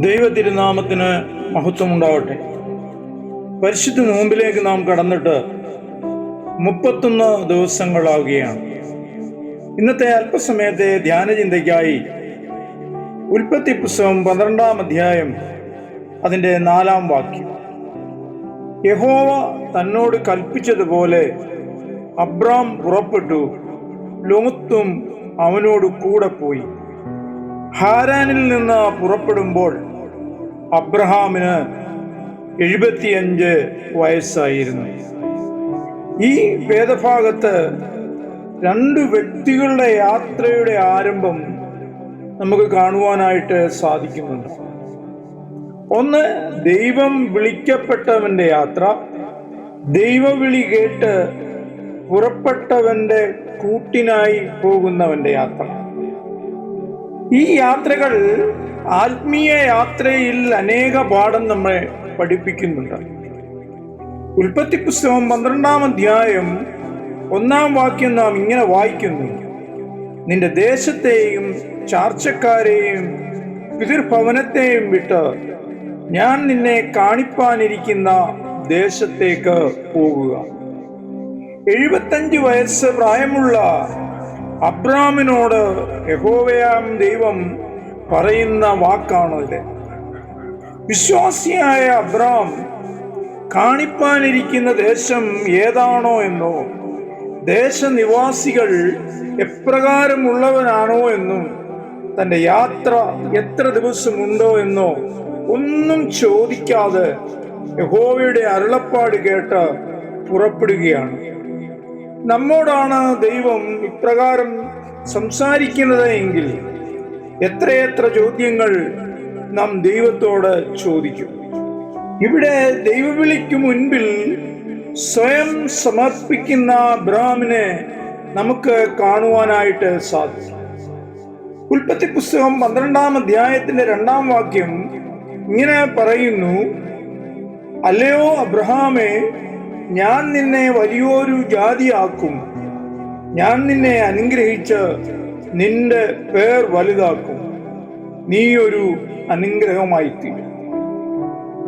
ദൈവ തിരുനാമത്തിന് മഹത്വമുണ്ടാവട്ടെ. പരിശുദ്ധ നോമ്പിലേക്ക് നാം കടന്നിട്ട് 31 ദിവസങ്ങളാവുകയാണ്. ഇന്നത്തെ അല്പസമയത്തെ ധ്യാനചിന്തയ്ക്കായി ഉൽപ്പത്തി പുസ്തകം 12-ാം അധ്യായം അതിൻ്റെ 4-ാം വാക്യം. യഹോവ തന്നോട് കൽപ്പിച്ചതുപോലെ അബ്രാം പുറപ്പെട്ടു, ലോത്തും അവനോട് കൂടെ പോയി. ഹാരാനിൽ നിന്ന് പുറപ്പെടുമ്പോൾ അബ്രഹാമിന് 75 വയസ്സായിരുന്നു. ഈ വേദഭാഗത്ത് 2 വ്യക്തികളുടെ യാത്രയുടെ ആരംഭം നമുക്ക് കാണുവാനായിട്ട് സാധിക്കുന്നുണ്ട്. ഒന്ന്, ദൈവം വിളിക്കപ്പെട്ടവന്റെ യാത്ര, ദൈവവിളി കേട്ട് പുറപ്പെട്ടവന്റെ കൂട്ടിനായി പോകുന്നവന്റെ യാത്ര. ഈ യാത്രകൾ ആത്മീയ യാത്രയിൽ അനേക പാഠം നമ്മെ പഠിപ്പിക്കുന്നുണ്ട്. ഉൽപ്പത്തി പുസ്തകം 12-ാം അധ്യായം 1-ാം വാക്യം നാം ഇങ്ങനെ വായിക്കുന്നു: നിന്റെ ദേശത്തെയും ചാർച്ചക്കാരെയും പിതൃഭവനത്തെയും വിട്ട് ഞാൻ നിന്നെ കാണിപ്പാനിരിക്കുന്ന ദേശത്തേക്ക് പോകുക. 75 വയസ്സ് പ്രായമുള്ള അബ്രാമിനോട് യഹോവയാം ദൈവം പറയുന്ന വാക്കാണിത്. വിശ്വാസിയായ അബ്രാം കാണിപ്പാനിരിക്കുന്ന ദേശം ഏതാണോ എന്നോ, ദേശനിവാസികൾ എപ്രകാരമുള്ളവനാണോ എന്നും, തൻ്റെ യാത്ര എത്ര ദിവസമുണ്ടോ എന്നോ ഒന്നും ചോദിക്കാതെ യഹോവയുടെ അരുളപ്പാട് കേട്ട് പുറപ്പെടുകയാണ്. നമ്മോടാണ് ദൈവം ഇപ്രകാരം സംസാരിക്കുന്നത് എങ്കിൽ എത്രയെത്ര ചോദ്യങ്ങൾ നാം ദൈവത്തോട് ചോദിക്കും. ഇവിടെ ദൈവവിളിക്ക് മുൻപിൽ സ്വയം സമർപ്പിക്കുന്ന അബ്രാമിനെ നമുക്ക് കാണുവാനായിട്ട് സാധിക്കും. ഉൽപ്പത്തി പുസ്തകം 12-ാം അധ്യായത്തിന്റെ 2-ാം വാക്യം ഇങ്ങനെ പറയുന്നു: അല്ലയോ അബ്രഹാമേ, ഞാൻ നിന്നെ വലിയൊരു ജാതിയാക്കും, ഞാൻ നിന്നെ അനുഗ്രഹിച്ച് നിന്റെ പേർ വലുതാക്കും, നീ ഒരു അനുഗ്രഹമായിത്തീരും.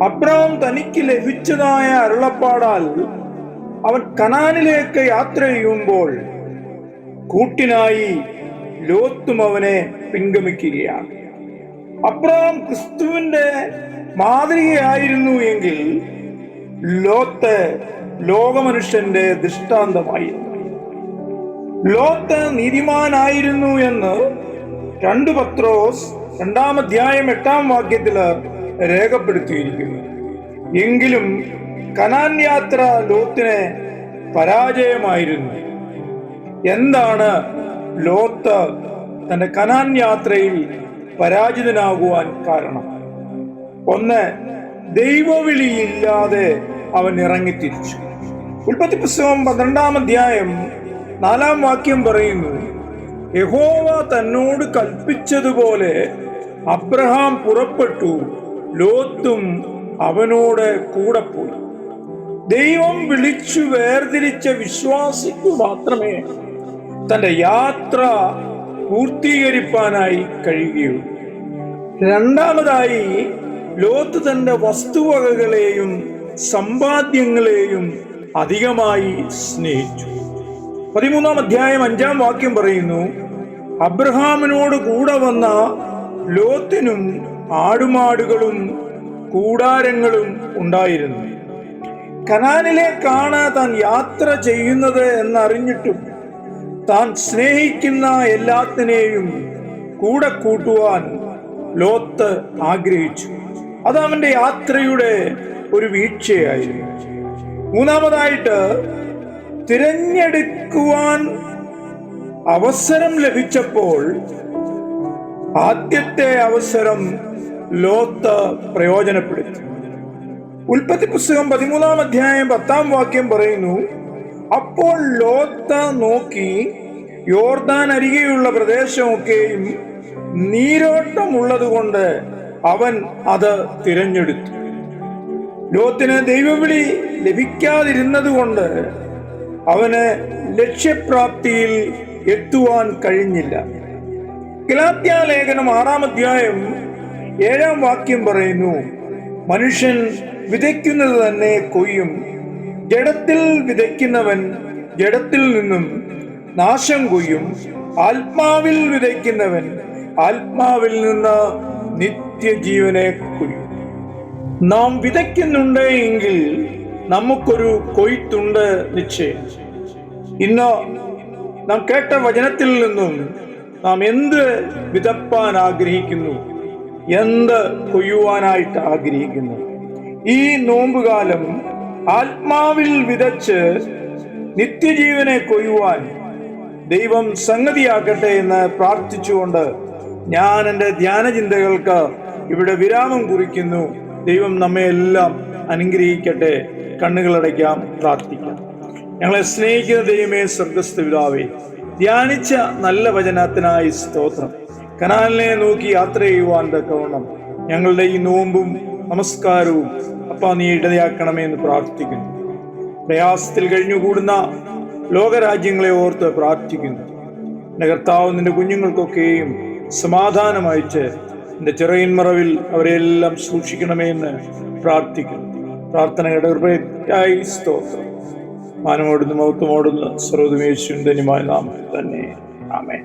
അബ്രഹാം തനിക്ക് ലഭിച്ചതായ അരുളപ്പാടാൽ അവൻ കനാനിലേക്ക് യാത്ര ചെയ്യുമ്പോൾ കൂട്ടിനായി ലോത്തും അവനെ പിൻഗമിക്കുകയാണ്. അബ്രഹാം ക്രിസ്തുവിന്റെ മാതൃകയായിരുന്നു എങ്കിൽ ലോത്ത് ലോകമനുഷ്യന്റെ ദൃഷ്ടാന്തമായിരുന്നു. ലോത്ത് നീതിമാനായിരുന്നു എന്ന് 2 പത്രോസ് 2-ാം അധ്യായം 8-ാം വാക്യത്തിൽ രേഖപ്പെടുത്തിയിരിക്കുന്നു. എങ്കിലും കനാൻ യാത്ര ലോത്തിനെ പരാജയമായിരുന്നു. എന്താണ് ലോത്ത് തന്റെ കനാൻ യാത്രയിൽ പരാജിതനാകുവാൻ കാരണം? ഒന്ന്, ദൈവവിളിയില്ലാതെ അവൻ ഇറങ്ങിത്തിരിച്ചു. ഉൽപ്പത്തി പുസ്തകം 12-ാം അധ്യായം 4-ാം വാക്യം പറയുന്നു: യഹോവ തന്നോട് കൽപ്പിച്ചതുപോലെ അബ്രഹാം പുറപ്പെട്ടു, ലോത്തും അവനോട് കൂടെ പോയി. ദൈവം വിളിച്ചു വേർതിരിച്ച വിശ്വാസിക്കു മാത്രമേ തന്റെ യാത്ര പൂർത്തീകരിപ്പാനായി കഴിയുകയുള്ളൂ. രണ്ടാമതായി, ലോത്ത് തന്റെ വസ്തുവകകളെയും സമ്പാദ്യങ്ങളെയും അധികമായി സ്നേഹിച്ചു. 13-ാം അധ്യായം 5-ാം വാക്യം പറയുന്നു: അബ്രഹാമിനോട് കൂടെ വന്ന ലോത്തിനും ആടുമാടുകളും കൂടാരങ്ങളും ഉണ്ടായിരുന്നു. കനാനിലേക്കാണ് താൻ യാത്ര ചെയ്യുന്നത് എന്നറിഞ്ഞിട്ടും താൻ സ്നേഹിക്കുന്ന എല്ലാത്തിനെയും കൂടെ കൂട്ടുവാൻ ലോത്ത് ആഗ്രഹിച്ചു. അത് അവന്റെ യാത്രയുടെ ഒരു വീഴ്ചയായിരുന്നു. മൂന്നാമതായിട്ട്, തിരഞ്ഞെടുക്കുവാൻ അവസരം ലഭിച്ചപ്പോൾ ആദ്യത്തെ അവസരം ലോത്ത് പ്രയോജനപ്പെടുത്തി. ഉൽപ്പത്തി പുസ്തകം 13-ാം അധ്യായം 10-ാം വാക്യം പറയുന്നു: അപ്പോൾ ലോത്ത് നോക്കി യോർദാൻ അരികെയുള്ള പ്രദേശമൊക്കെയും നീരോട്ടമുള്ളത് കൊണ്ട് അവൻ അത് തിരഞ്ഞെടുത്തു. ലോത്തിന് ദൈവവിളി ലഭിക്കാതിരുന്നത് കൊണ്ട് അവന് ലക്ഷ്യപ്രാപ്തിയിൽ എത്തുവാൻ കഴിഞ്ഞില്ല. ഗലാത്യ ലേഖനം 6-ാം അധ്യായം 7-ാം വാക്യം പറയുന്നു, മനുഷ്യൻ വിതയ്ക്കുന്നത് തന്നെ കൊയ്യും. ജഡത്തിൽ വിതയ്ക്കുന്നവൻ ജഡത്തിൽ നിന്നും നാശം കൊയ്യും. ആത്മാവിൽ വിതയ്ക്കുന്നവൻ ആത്മാവിൽ നിന്ന് നിത്യജീവനെ കൊയ്യും. നാം വിതയ്ക്കുന്നുണ്ട് എങ്കിൽ നമുക്കൊരു കൊയ്ത്തുണ്ട് നിശ്ചയം. ഇന്ന് നാം കേട്ട വചനത്തിൽ നിന്നും നാം എന്ത് വിതപ്പാൻ ആഗ്രഹിക്കുന്നു, എന്ത് കൊയ്യുവാനായിട്ട് ആഗ്രഹിക്കുന്നു? ഈ നോമ്പുകാലം ആത്മാവിൽ വിതച്ച് നിത്യജീവനെ കൊയ്യുവാൻ ദൈവം സംഗതിയാക്കട്ടെ എന്ന് പ്രാർത്ഥിച്ചുകൊണ്ട് ഞാൻ എൻ്റെ ധ്യാനചിന്തകൾക്ക് ഇവിടെ വിരാമം കുറിക്കുന്നു. ദൈവം നമ്മെ എല്ലാം അനുഗ്രഹിക്കട്ടെ. കണ്ണുകളടയ്ക്കാം, പ്രാർത്ഥിക്കാം. ഞങ്ങളെ സ്നേഹിക്കുന്ന ദൈവമേ, സ്വർഗ്ഗസ്ഥ പിതാവേ, ധ്യാനിച്ച നല്ല വചനത്തിനായി സ്തോത്രം. കനാലിനെ നോക്കി യാത്ര ചെയ്യുവാൻ തക്കവണ്ണം ഞങ്ങളുടെ ഈ നോമ്പും നമസ്കാരവും അപ്പാ നീ ഇടയാക്കണമേ എന്ന് പ്രാർത്ഥിക്കുന്നു. പ്രയാസത്തിൽ കഴിഞ്ഞുകൂടുന്ന ലോകരാജ്യങ്ങളെ ഓർത്ത് പ്രാർത്ഥിക്കുന്നു. എൻ്റെ കർത്താവ്, നിന്റെ കുഞ്ഞുങ്ങൾക്കൊക്കെയും സമാധാനം അയച്ച് എൻ്റെ ചിറയിൻമറവിൽ അവരെല്ലാം സൂക്ഷിക്കണമേ എന്ന് പ്രാർത്ഥിക്കുന്നു. പ്രാർത്ഥനയുടെ കൃപയായി സ്തോത്രം. മാനമോടുന്നു മൗത്തമോടുന്നു സർവ്വതും യേശുവിൻ ധന്യമായ നാമത്തിൽ തന്നെ. ആമേൻ.